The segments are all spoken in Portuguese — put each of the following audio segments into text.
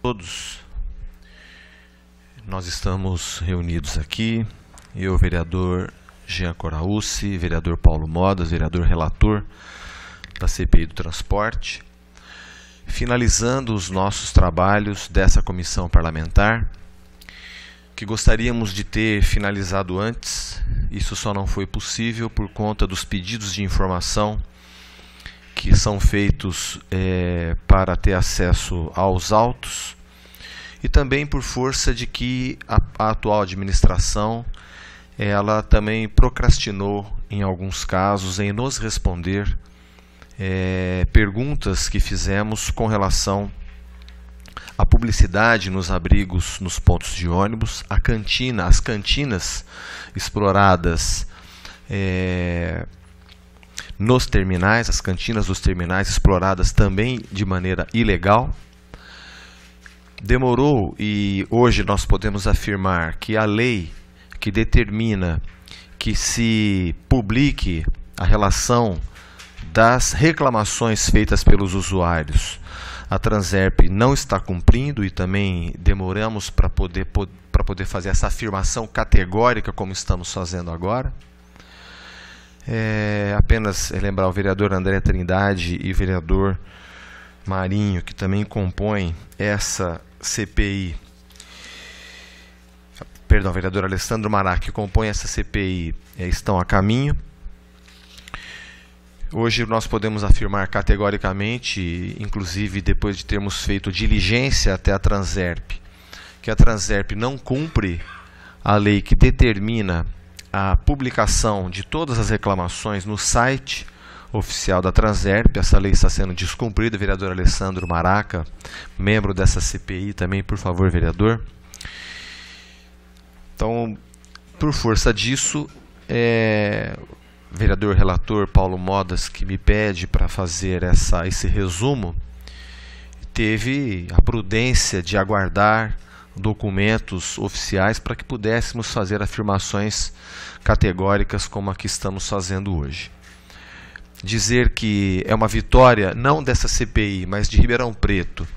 Todos, nós estamos reunidos aqui, eu, vereador Jean Coraúci, vereador Paulo Modas, vereador relator da CPI do Transporte, finalizando os nossos trabalhos dessa comissão parlamentar, que gostaríamos de ter finalizado antes. Isso só não foi possível por conta dos pedidos de informação que são feitos para ter acesso aos autos, e também por força de que a atual administração ela também procrastinou em alguns casos em nos responder perguntas que fizemos com relação à publicidade nos abrigos, nos pontos de ônibus, as cantinas exploradas nos terminais, as cantinas dos terminais exploradas também de maneira ilegal. Demorou, e hoje nós podemos afirmar que a lei que determina que se publique a relação das reclamações feitas pelos usuários, a Transerp não está cumprindo, e também demoramos para poder fazer essa afirmação categórica como estamos fazendo agora. Apenas lembrar o vereador André Trindade e o vereador Marinho, que também compõem essa CPI, perdão, vereador Alessandro Marac, que compõe essa CPI, estão a caminho. Hoje nós podemos afirmar categoricamente, inclusive depois de termos feito diligência até a Transerp, que a Transerp não cumpre a lei que determina a publicação de todas as reclamações no site oficial da Transerp. Essa lei está sendo descumprida. Vereador Alessandro Maraca, membro dessa CPI também, por favor, vereador. Então, por força disso, vereador relator Paulo Modas, que me pede para fazer esse resumo, teve a prudência de aguardar documentos oficiais para que pudéssemos fazer afirmações categóricas como a que estamos fazendo hoje. Dizer que é uma vitória não dessa CPI, mas de Ribeirão Preto,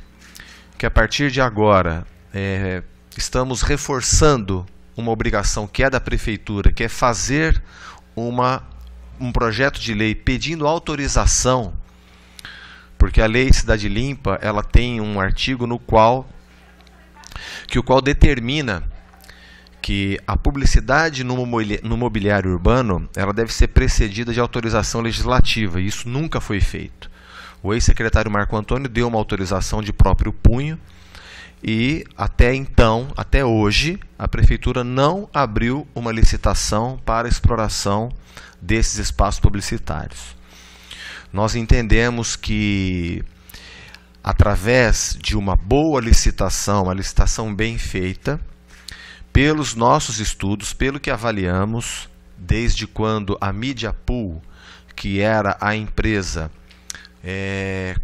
que a partir de agora estamos reforçando uma obrigação que é da prefeitura, que é fazer um projeto de lei pedindo autorização, porque a lei Cidade Limpa ela tem um artigo no qual determina que a publicidade no mobiliário urbano ela deve ser precedida de autorização legislativa, e isso nunca foi feito. O ex-secretário Marco Antônio deu uma autorização de próprio punho, e até então, até hoje, a prefeitura não abriu uma licitação para a exploração desses espaços publicitários. Nós entendemos que, através de uma boa licitação, uma licitação bem feita, pelos nossos estudos, pelo que avaliamos, desde quando a Media Pool, que era a empresa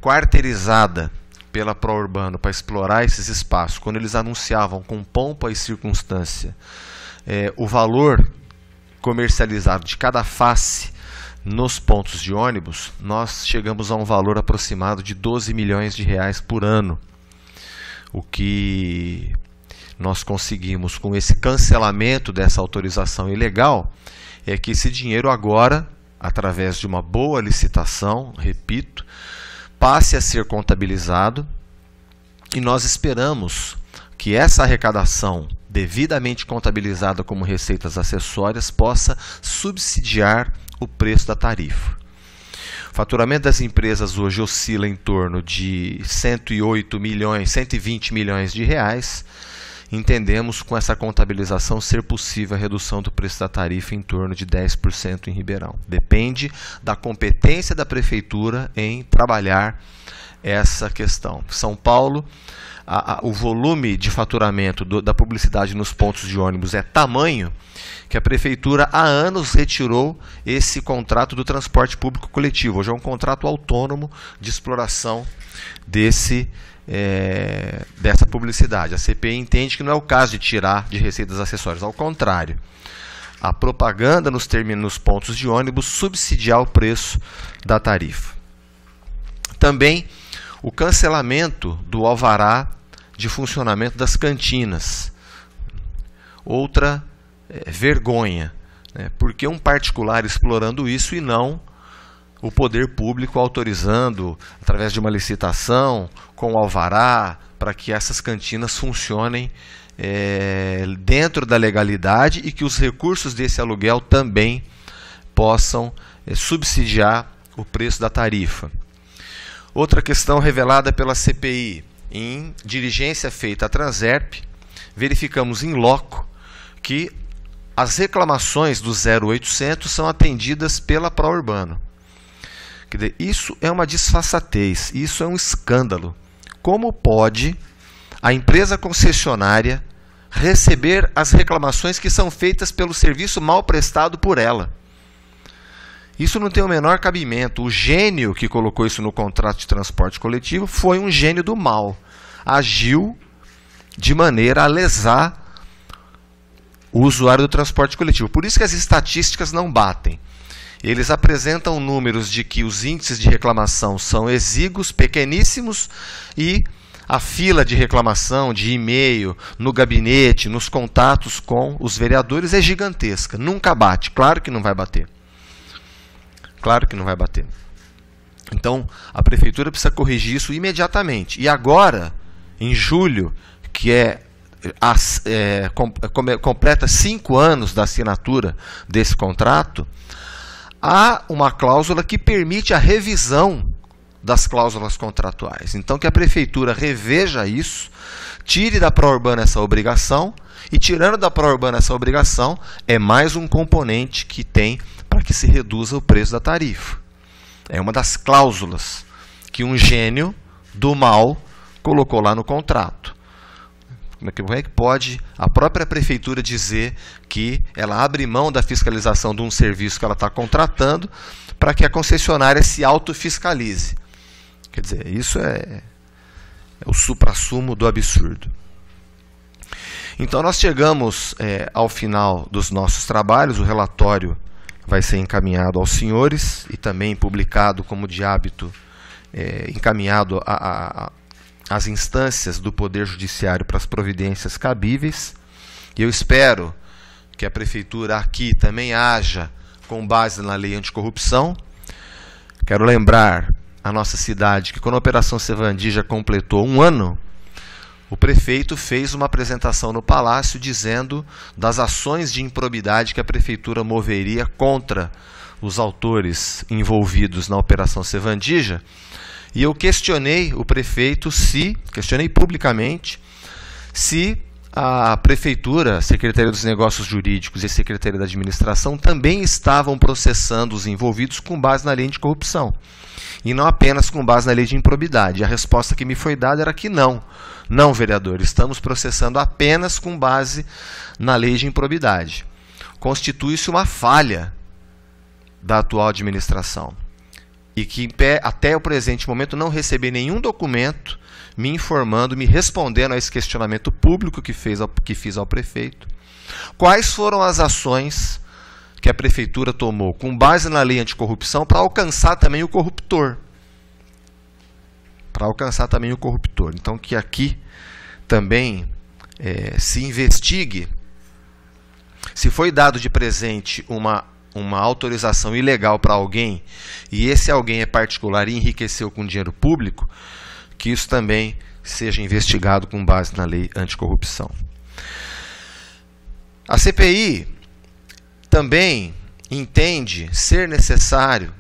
quarteirizada pela ProUrbano para explorar esses espaços, quando eles anunciavam com pompa e circunstância o valor comercializado de cada face nos pontos de ônibus, nós chegamos a um valor aproximado de 12 milhões de reais por ano. O que nós conseguimos com esse cancelamento dessa autorização ilegal é que esse dinheiro agora, através de uma boa licitação, repito, passe a ser contabilizado, e nós esperamos que essa arrecadação, devidamente contabilizada como receitas acessórias, possa subsidiar o preço da tarifa. O faturamento das empresas hoje oscila em torno de 108 milhões, 120 milhões de reais. Entendemos com essa contabilização ser possível a redução do preço da tarifa em torno de 10% em Ribeirão. Depende da competência da prefeitura em trabalhar essa questão. São Paulo, o volume de faturamento da publicidade nos pontos de ônibus é tamanho que a prefeitura há anos retirou esse contrato do transporte público coletivo. Hoje é um contrato autônomo de exploração dessa publicidade. A CPI entende que não é o caso de tirar de receitas acessórias, ao contrário. A propaganda nos pontos de ônibus subsidiar o preço da tarifa. Também o cancelamento do alvará de funcionamento das cantinas. Outra vergonha, né? Porque um particular explorando isso e não o poder público autorizando, através de uma licitação, com alvará, para que essas cantinas funcionem dentro da legalidade e que os recursos desse aluguel também possam subsidiar o preço da tarifa. Outra questão revelada pela CPI: em diligência feita à Transerp, verificamos in loco que as reclamações do 0800 são atendidas pela Pró-Urbano. Quer dizer, isso é uma disfarçatez, isso é um escândalo. Como pode a empresa concessionária receber as reclamações que são feitas pelo serviço mal prestado por ela? Isso não tem o menor cabimento. O gênio que colocou isso no contrato de transporte coletivo foi um gênio do mal. Agiu de maneira a lesar o usuário do transporte coletivo. Por isso que as estatísticas não batem. Eles apresentam números de que os índices de reclamação são exíguos, pequeníssimos, e a fila de reclamação, de e-mail, no gabinete, nos contatos com os vereadores é gigantesca. Nunca bate. Claro que não vai bater. Claro que não vai bater. Então, a prefeitura precisa corrigir isso imediatamente. E agora, em julho, que completa 5 anos da assinatura desse contrato, há uma cláusula que permite a revisão das cláusulas contratuais. Então, que a prefeitura reveja isso, tire da Pró-Urbana essa obrigação, e tirando da Pró-Urbana essa obrigação, é mais um componente que tem para que se reduza o preço da tarifa. É uma das cláusulas que um gênio do mal colocou lá no contrato. Como é que pode a própria prefeitura dizer que ela abre mão da fiscalização de um serviço que ela está contratando para que a concessionária se autofiscalize? Quer dizer, isso é o suprassumo do absurdo. Então, nós chegamos ao final dos nossos trabalhos. O relatório vai ser encaminhado aos senhores e também publicado, como de hábito, encaminhado às instâncias do Poder Judiciário para as providências cabíveis. E eu espero que a Prefeitura aqui também haja com base na lei anticorrupção. Quero lembrar a nossa cidade que, quando a Operação Sevandi já completou 1 ano, o prefeito fez uma apresentação no Palácio dizendo das ações de improbidade que a Prefeitura moveria contra os autores envolvidos na Operação Sevandija. E eu questionei o prefeito questionei publicamente, se a Prefeitura, a Secretaria dos Negócios Jurídicos e a Secretaria da Administração também estavam processando os envolvidos com base na lei de corrupção. E não apenas com base na lei de improbidade. A resposta que me foi dada era que não. Não, vereador, estamos processando apenas com base na lei de improbidade. Constitui-se uma falha da atual administração. E que até o presente momento não recebi nenhum documento me informando, me respondendo a esse questionamento público que fiz ao prefeito. Quais foram as ações que a Prefeitura tomou com base na lei anticorrupção para alcançar também o corruptor? Então, que aqui também se investigue se foi dado de presente uma autorização ilegal para alguém e esse alguém é particular e enriqueceu com dinheiro público, que isso também seja investigado com base na lei anticorrupção. A CPI também entende ser necessário,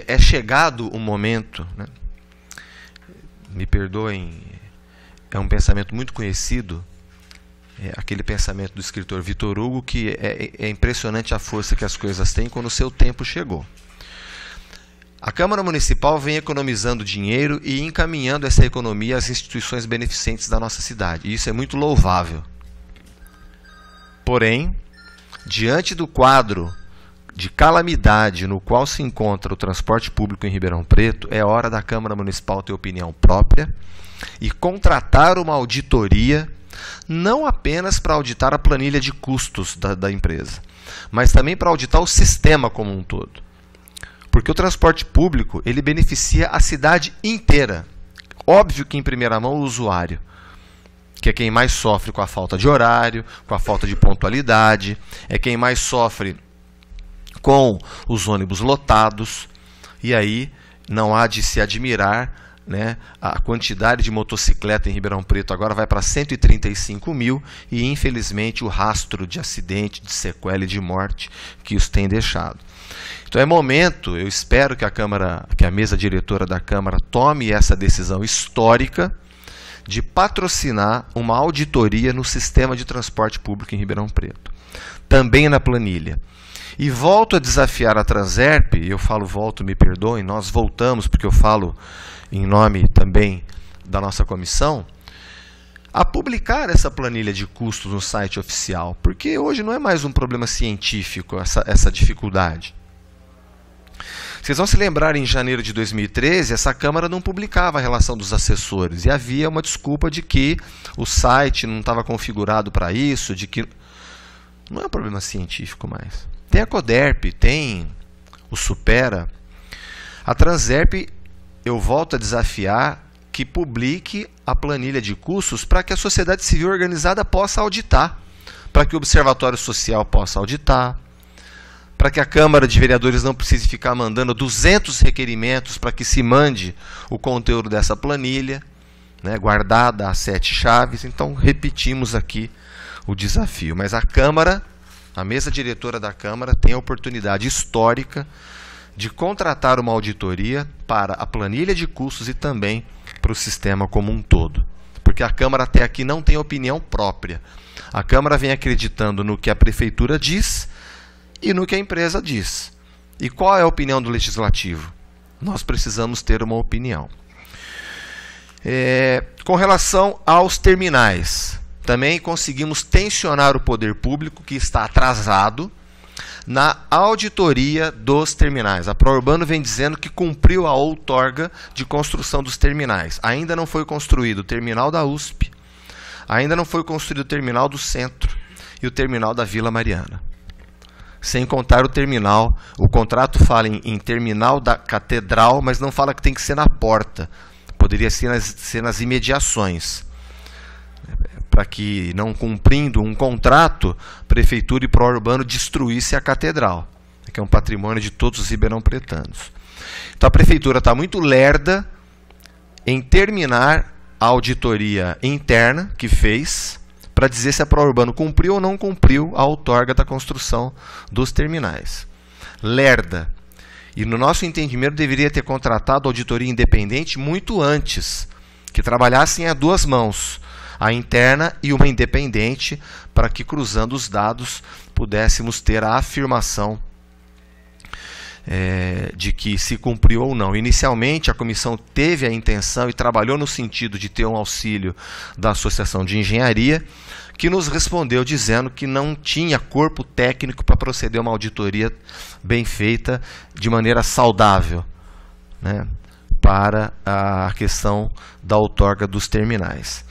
é chegado o momento, né? Me perdoem, é um pensamento muito conhecido, aquele pensamento do escritor Victor Hugo, que é impressionante a força que as coisas têm quando o seu tempo chegou. A Câmara Municipal vem economizando dinheiro e encaminhando essa economia às instituições beneficentes da nossa cidade, e isso é muito louvável. Porém, diante do quadro de calamidade no qual se encontra o transporte público em Ribeirão Preto, é hora da Câmara Municipal ter opinião própria e contratar uma auditoria, não apenas para auditar a planilha de custos da empresa, mas também para auditar o sistema como um todo. Porque o transporte público, ele beneficia a cidade inteira. Óbvio que em primeira mão o usuário, que é quem mais sofre com a falta de horário, com a falta de pontualidade, é quem mais sofre com os ônibus lotados. E aí não há de se admirar, né, a quantidade de motocicleta em Ribeirão Preto agora vai para 135 mil e, infelizmente, o rastro de acidente, de sequela e de morte que isso tem deixado. Então é momento, eu espero que a mesa diretora da Câmara tome essa decisão histórica de patrocinar uma auditoria no sistema de transporte público em Ribeirão Preto, também na planilha. E volto a desafiar a Transerp, e eu falo volto, me perdoem, nós voltamos, porque eu falo em nome também da nossa comissão, a publicar essa planilha de custos no site oficial, porque hoje não é mais um problema científico essa dificuldade. Vocês vão se lembrar, em janeiro de 2013, essa Câmara não publicava a relação dos assessores, e havia uma desculpa de que o site não estava configurado para isso, de que não é um problema científico mais. Tem a Coderp, tem o Supera. A Transerp, eu volto a desafiar que publique a planilha de custos para que a sociedade civil organizada possa auditar, para que o Observatório Social possa auditar, para que a Câmara de Vereadores não precise ficar mandando 200 requerimentos para que se mande o conteúdo dessa planilha, né, guardada as 7 chaves. Então, repetimos aqui o desafio. Mas a Câmara, a mesa diretora da Câmara, tem a oportunidade histórica de contratar uma auditoria para a planilha de custos e também para o sistema como um todo. Porque a Câmara até aqui não tem opinião própria. A Câmara vem acreditando no que a Prefeitura diz e no que a empresa diz. E qual é a opinião do Legislativo? Nós precisamos ter uma opinião. Com relação aos terminais, também conseguimos tensionar o poder público, que está atrasado, na auditoria dos terminais. A Prourbano vem dizendo que cumpriu a outorga de construção dos terminais. Ainda não foi construído o terminal da USP, ainda não foi construído o terminal do Centro e o terminal da Vila Mariana. Sem contar o terminal, o contrato fala em terminal da Catedral, mas não fala que tem que ser na porta. Poderia ser nas imediações. Para que, não cumprindo um contrato, Prefeitura e Prourbano destruísse a Catedral, que é um patrimônio de todos os ribeirão-pretanos. Então a Prefeitura está muito lerda em terminar a auditoria interna que fez, para dizer se a Prourbano cumpriu ou não cumpriu a outorga da construção dos terminais. Lerda. E no nosso entendimento deveria ter contratado auditoria independente muito antes, que trabalhassem a duas mãos, a interna e uma independente, para que, cruzando os dados, pudéssemos ter a afirmação de que se cumpriu ou não. Inicialmente, a comissão teve a intenção e trabalhou no sentido de ter um auxílio da Associação de Engenharia, que nos respondeu dizendo que não tinha corpo técnico para proceder a uma auditoria bem feita, de maneira saudável, né, para a questão da outorga dos terminais.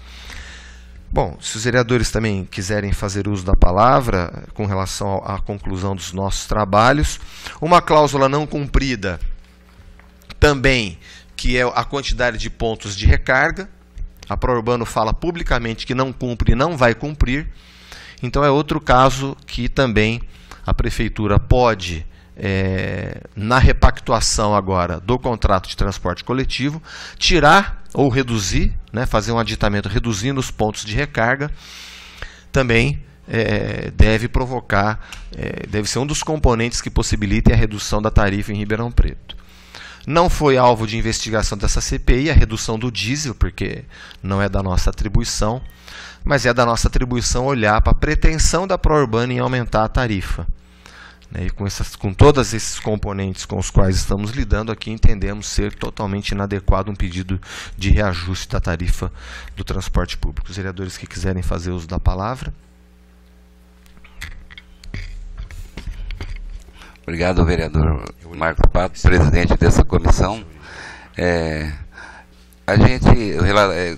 Bom, se os vereadores também quiserem fazer uso da palavra com relação à conclusão dos nossos trabalhos, uma cláusula não cumprida também, que é a quantidade de pontos de recarga. A Prourbano fala publicamente que não cumpre e não vai cumprir. Então é outro caso que também a Prefeitura pode, na repactuação agora do contrato de transporte coletivo, tirar ou reduzir, né, fazer um aditamento reduzindo os pontos de recarga. Também deve provocar, deve ser um dos componentes que possibilitem a redução da tarifa em Ribeirão Preto. Não foi alvo de investigação dessa CPI a redução do diesel, porque não é da nossa atribuição, mas é da nossa atribuição olhar para a pretensão da Prourbano em aumentar a tarifa. E com todos esses componentes com os quais estamos lidando aqui, entendemos ser totalmente inadequado um pedido de reajuste da tarifa do transporte público. Os vereadores que quiserem fazer uso da palavra. Obrigado, vereador Marco Pato, presidente dessa comissão. A gente,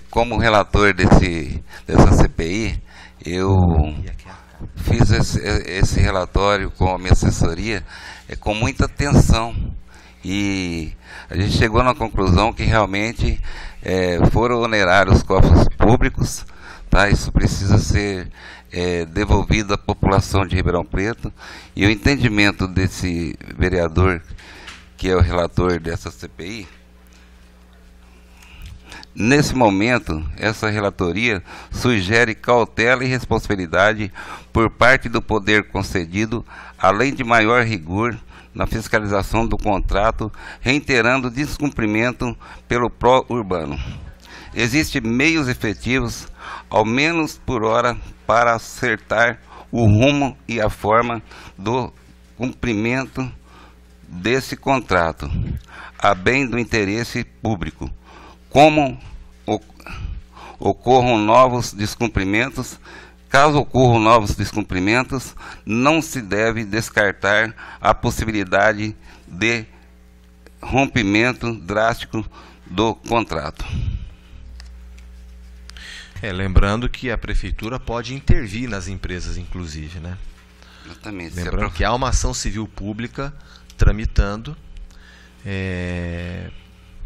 como relator dessa CPI, eu fiz esse relatório com a minha assessoria com muita atenção, e a gente chegou na conclusão que realmente foram onerar os cofres públicos, tá? Isso precisa ser devolvido à população de Ribeirão Preto, e o entendimento desse vereador, que é o relator dessa CPI, nesse momento, essa relatoria sugere cautela e responsabilidade por parte do poder concedido, além de maior rigor na fiscalização do contrato, reiterando descumprimento pelo pró-urbano. Existem meios efetivos, ao menos por hora, para acertar o rumo e a forma do cumprimento desse contrato, a bem do interesse público. Como ocorram novos descumprimentos, caso ocorram novos descumprimentos, não se deve descartar a possibilidade de rompimento drástico do contrato. Lembrando que a prefeitura pode intervir nas empresas, inclusive, né? Exatamente. Lembrando que há uma ação civil pública tramitando.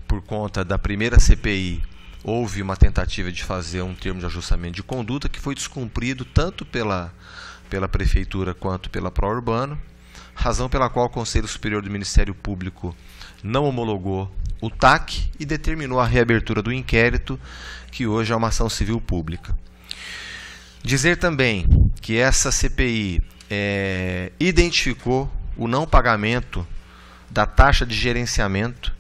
Por conta da primeira CPI, houve uma tentativa de fazer um termo de ajustamento de conduta que foi descumprido tanto pela prefeitura quanto pela pró-urbano, razão pela qual o Conselho Superior do Ministério Público não homologou o TAC e determinou a reabertura do inquérito, que hoje é uma ação civil pública. Dizer também que essa CPI identificou o não pagamento da taxa de gerenciamento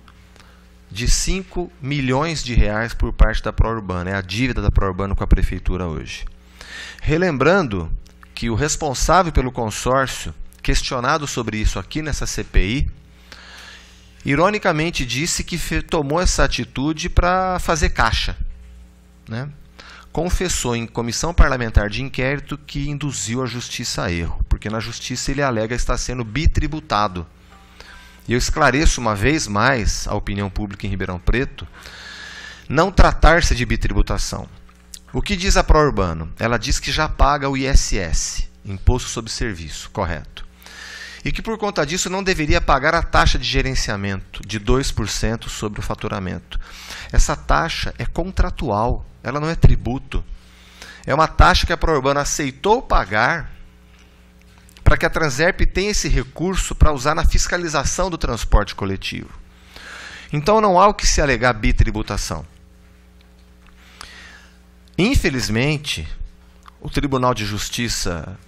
de 5 milhões de reais por parte da pró-urbana. É a dívida da pró-urbana com a prefeitura hoje. Relembrando que o responsável pelo consórcio, questionado sobre isso aqui nessa CPI, ironicamente disse que tomou essa atitude para fazer caixa, né? Confessou em comissão parlamentar de inquérito que induziu a justiça a erro, porque na justiça ele alega estar sendo bitributado. E eu esclareço uma vez mais a opinião pública em Ribeirão Preto, não tratar-se de bitributação. O que diz a pró-urbano? Ela diz que já paga o ISS, Imposto sobre Serviço, correto. E que por conta disso não deveria pagar a taxa de gerenciamento de 2% sobre o faturamento. Essa taxa é contratual, ela não é tributo. É uma taxa que a pró-urbano aceitou pagar para que a Transerp tenha esse recurso para usar na fiscalização do transporte coletivo. Então não há o que se alegar bitributação. Infelizmente, o Tribunal de Justiça,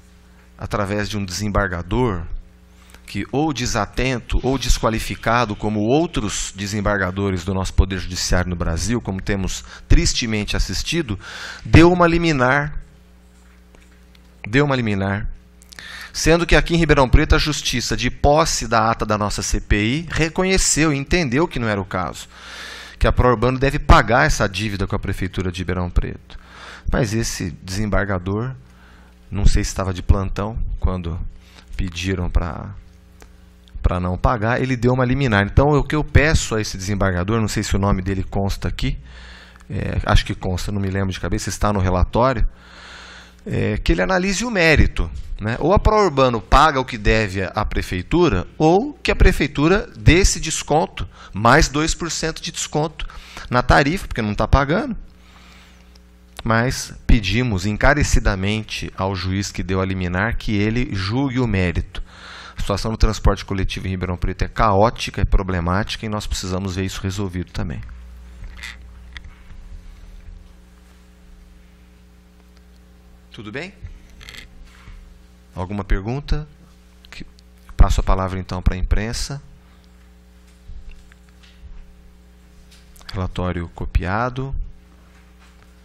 através de um desembargador, que ou desatento ou desqualificado, como outros desembargadores do nosso Poder Judiciário no Brasil, como temos tristemente assistido, deu uma liminar. Sendo que aqui em Ribeirão Preto a Justiça, de posse da ata da nossa CPI, reconheceu e entendeu que não era o caso, que a pró-urbano deve pagar essa dívida com a Prefeitura de Ribeirão Preto. Mas esse desembargador, não sei se estava de plantão, quando pediram para não pagar, ele deu uma liminar. Então o que eu peço a esse desembargador, não sei se o nome dele consta aqui, acho que consta, não me lembro de cabeça, está no relatório, que ele analise o mérito, né? Ou a pró-urbano paga o que deve à prefeitura, ou que a prefeitura dê esse desconto, mais 2% de desconto na tarifa, porque não está pagando. Mas pedimos encarecidamente ao juiz que deu a liminar que ele julgue o mérito. A situação do transporte coletivo em Ribeirão Preto é caótica, é problemática, e nós precisamos ver isso resolvido também. Tudo bem? Alguma pergunta? Passo a palavra então para a imprensa. Relatório copiado.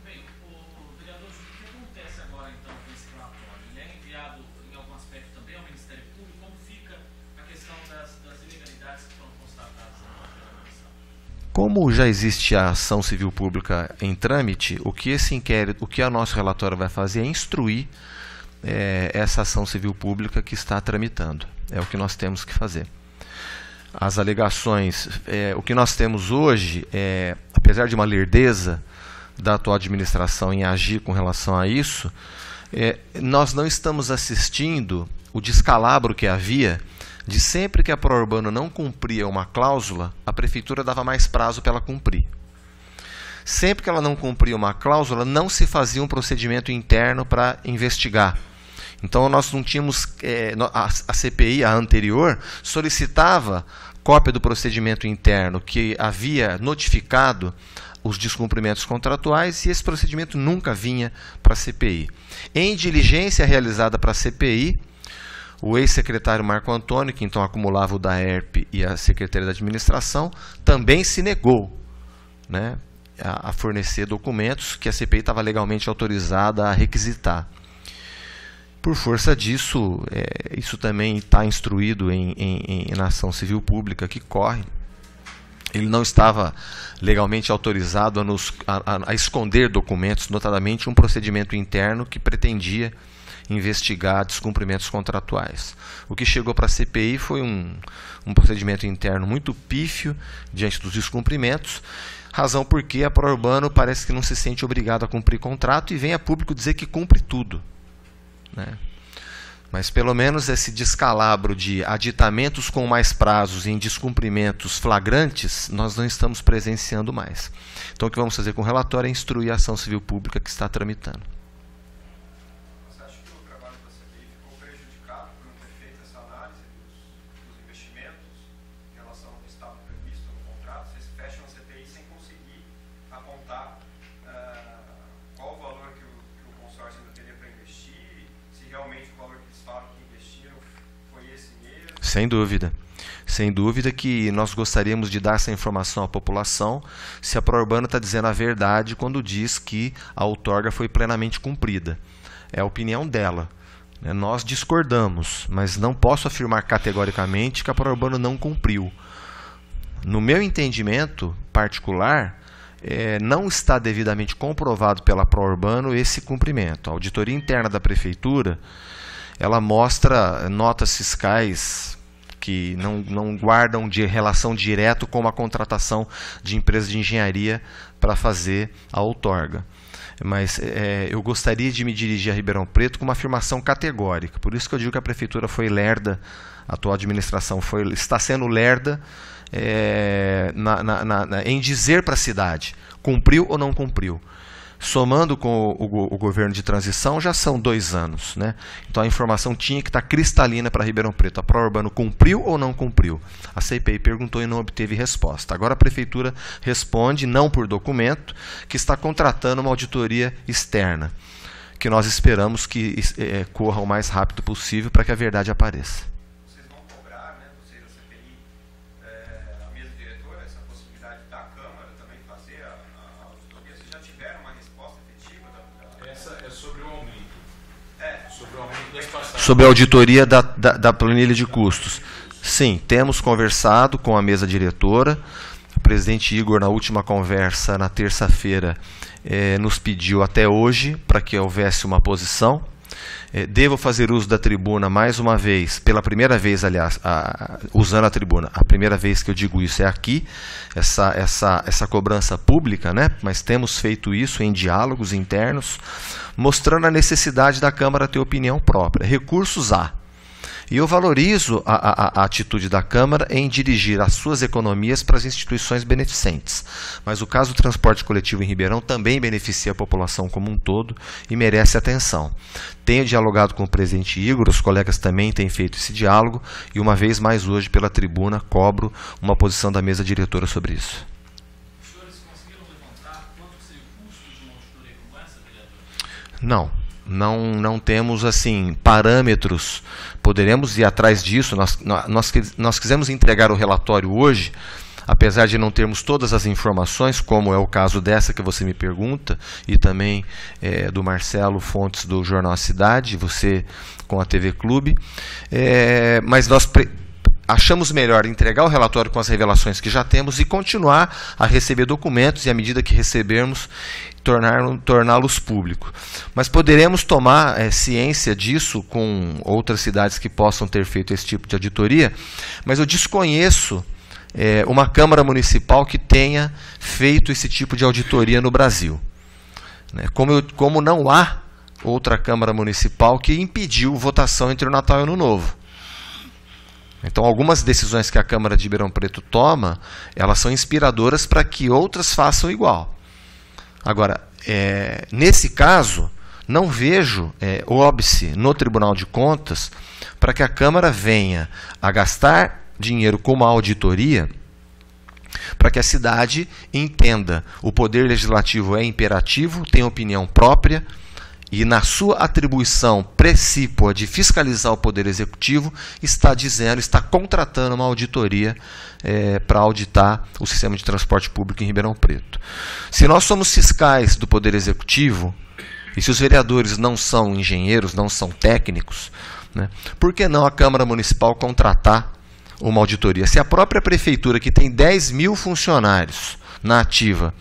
Bem, o vereador, o que acontece agora então com esse relatório? Ele é enviado em algum aspecto também ao Ministério Público? Como fica a questão das ilegalidades que foram constatadas na comissão? Como já existe a ação civil pública em trâmite, o que esse inquérito, o que o nosso relatório vai fazer é instruir essa ação civil pública que está tramitando. É o que nós temos que fazer. As alegações, o que nós temos hoje, apesar de uma lerdeza da atual administração em agir com relação a isso, nós não estamos assistindo o descalabro que havia de sempre que a pró-urbano não cumpria uma cláusula, a prefeitura dava mais prazo para ela cumprir. Sempre que ela não cumpria uma cláusula, não se fazia um procedimento interno para investigar. Então nós não tínhamos, a CPI, a anterior, solicitava cópia do procedimento interno que havia notificado os descumprimentos contratuais, e esse procedimento nunca vinha para a CPI. Em diligência realizada para a CPI, o ex-secretário Marco Antônio, que então acumulava o DAERP e a Secretaria da Administração, também se negou, né, a fornecer documentos que a CPI estava legalmente autorizada a requisitar. Por força disso, isso também está instruído na ação civil pública que corre. Ele não estava legalmente autorizado a esconder documentos, notadamente um procedimento interno que pretendia investigar descumprimentos contratuais. O que chegou para a CPI foi um procedimento interno muito pífio diante dos descumprimentos, razão porque a Prourbano parece que não se sente obrigado a cumprir contrato e vem a público dizer que cumpre tudo, né? Mas pelo menos esse descalabro de aditamentos com mais prazos em descumprimentos flagrantes, nós não estamos presenciando mais. Então o que vamos fazer com o relatório é instruir a ação civil pública que está tramitando. Você acha que o trabalho da CPI ficou prejudicado por não ter feito essa análise dos investimentos em relação ao que estava previsto no contrato? Vocês fecham a CPI sem conseguir apontar qual o valor que o consórcio ainda teria para investir, se realmente o valor que eles falam que investiram foi esse mesmo? Sem dúvida. Sem dúvida que nós gostaríamos de dar essa informação à população se a Prourbano está dizendo a verdade quando diz que a outorga foi plenamente cumprida. É a opinião dela. Nós discordamos, mas não posso afirmar categoricamente que a Prourbano não cumpriu. No meu entendimento particular, não está devidamente comprovado pela Prourbano esse cumprimento. A auditoria interna da Prefeitura, ela mostra notas fiscais que não guardam de relação direta com a contratação de empresas de engenharia para fazer a outorga. Mas eu gostaria de me dirigir a Ribeirão Preto com uma afirmação categórica. Por isso que eu digo que a Prefeitura foi lerda, a atual administração está sendo lerda em dizer para a cidade, cumpriu ou não cumpriu. Somando com o governo de transição, já são 2 anos, né? Então a informação tinha que estar cristalina para Ribeirão Preto. A Prourbano cumpriu ou não cumpriu? A CPI perguntou e não obteve resposta. Agora a Prefeitura responde, não por documento, que está contratando uma auditoria externa, que nós esperamos que corra o mais rápido possível para que a verdade apareça. Vocês vão cobrar, né, vocês da CPI, a mesa diretora, essa possibilidade da Câmara também fazer a auditoria? Vocês já tiveram uma resposta efetiva da... Essa é sobre o aumento. Sobre o aumento das passagens. Sobre a auditoria da planilha de custos. Sim, temos conversado com a mesa diretora. O presidente Igor, na última conversa, na terça-feira, nos pediu até hoje para que houvesse uma posição. Devo fazer uso da tribuna mais uma vez, pela primeira vez, aliás, usando a tribuna. A primeira vez que eu digo isso é aqui, essa cobrança pública, né? Mas temos feito isso em diálogos internos, mostrando a necessidade da Câmara ter opinião própria. Recursos há. E eu valorizo a atitude da Câmara em dirigir as suas economias para as instituições beneficentes. Mas o caso do transporte coletivo em Ribeirão também beneficia a população como um todo e merece atenção. Tenho dialogado com o presidente Igor, os colegas também têm feito esse diálogo, e uma vez mais hoje, pela tribuna, cobro uma posição da mesa diretora sobre isso. Os senhores conseguiram levantar quanto seria o custo de uma auditoria como essa, vereador? Não. Não temos assim parâmetros, poderemos ir atrás disso. Nós quisemos entregar o relatório hoje, apesar de não termos todas as informações, como é o caso dessa que você me pergunta, e também do Marcelo Fontes do Jornal A Cidade, você com a TV Clube, mas nós achamos melhor entregar o relatório com as revelações que já temos e continuar a receber documentos, e à medida que recebermos, torná-los públicos. Mas poderemos tomar ciência disso com outras cidades que possam ter feito esse tipo de auditoria, mas eu desconheço uma Câmara Municipal que tenha feito esse tipo de auditoria no Brasil. Como não há outra Câmara Municipal que impediu votação entre o Natal e o Ano Novo. Então, algumas decisões que a Câmara de Ribeirão Preto toma, elas são inspiradoras para que outras façam igual. Agora, nesse caso, não vejo óbice no Tribunal de Contas para que a Câmara venha a gastar dinheiro com uma auditoria para que a cidade entenda o poder legislativo é imperativo, tem opinião própria e na sua atribuição precípua de fiscalizar o poder executivo está contratando uma auditoria para auditar o sistema de transporte público em Ribeirão Preto. Se nós somos fiscais do poder executivo e se os vereadores não são engenheiros, não são técnicos, né, por que não a Câmara Municipal contratar uma auditoria? Se a própria prefeitura, que tem 10 mil funcionários na ativa,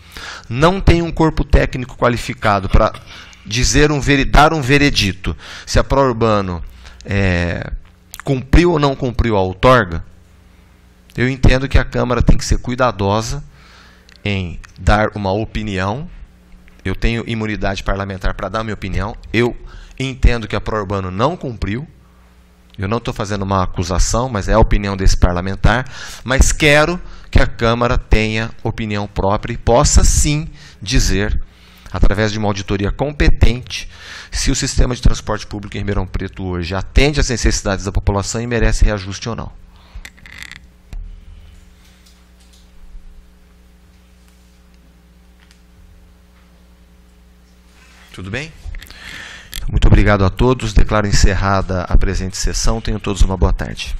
não tem um corpo técnico qualificado para dar um veredito se a Pró-Urbano cumpriu ou não cumpriu a outorga, eu entendo que a Câmara tem que ser cuidadosa em dar uma opinião. Eu tenho imunidade parlamentar para dar minha opinião. Eu entendo que a Pró-Urbano não cumpriu. Eu não estou fazendo uma acusação, mas é a opinião desse parlamentar. Mas quero que a Câmara tenha opinião própria e possa sim dizer, através de uma auditoria competente, se o sistema de transporte público em Ribeirão Preto hoje atende às necessidades da população e merece reajuste ou não. Tudo bem? Muito obrigado a todos. Declaro encerrada a presente sessão. Tenham todos uma boa tarde.